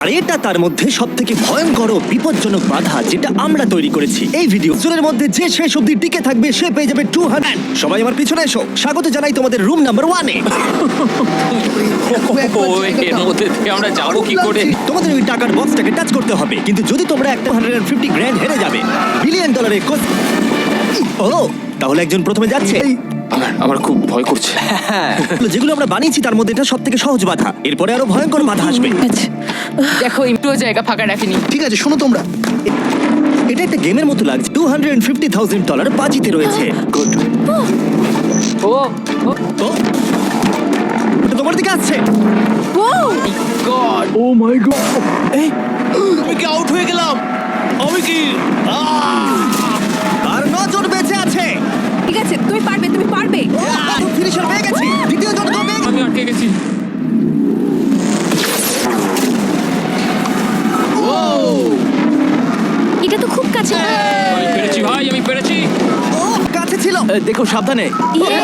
আর এটা তার মধ্যে সবথেকে ভয়ঙ্কর ও বিপজ্জনক বাধা যেটা আমরা তৈরি করেছি। এই ভিডিও জোনের মধ্যে যে শেষ অবধি টিকে থাকবে সে পেয়ে যাবে 200। সবাই আমার পিছনে এসো, স্বাগত জানাই তোমাদের রুম নাম্বার 1 এ। এর মধ্যে থেকে আমরা যাবো কি করে? তোমাদের ওই টাকার বক্সটাকে টাচ করতে হবে, কিন্তু যদি তোমরা একটা 150 গ্র্যান্ড হেরে যাবে বিলিয়ন ডলারের ও তাহলে একজন প্রথমে যাচ্ছে। আমার খুব ভয় করছে। যেগুলো আমরা বানিয়েছি তার মধ্যে এটা সবথেকে সহজ বাধা, এরপরে আরো ভয়ঙ্কর বাধা আসবে। দেখো একটুও জায়গা ফাঁকা রাখিনি। ঠিক আছে, শোনো তোমরা, এটা একটা গেমের মতো লাগছে। $250,000 বাজিতে রয়েছে। গুড। ও ও ওটা তোমার দিকে আসছে। গড, ও মাই গড, আমি কি আউট হয়ে গেলাম? আমি কি? আর 9 জন বেঁচে আছে। ঠিক আছে, তুমি পারবে, তুমি পারবে। ফিনিশার হয়ে গেছি। দ্বিতীয় জন কবে? আমি আটকে গেছি। এটা তো খুব কাছে। আমি পেরেছি ভাই, আমি পেরেছি। ও কাছে ছিল। দেখো সাবধানে। ইয়ে!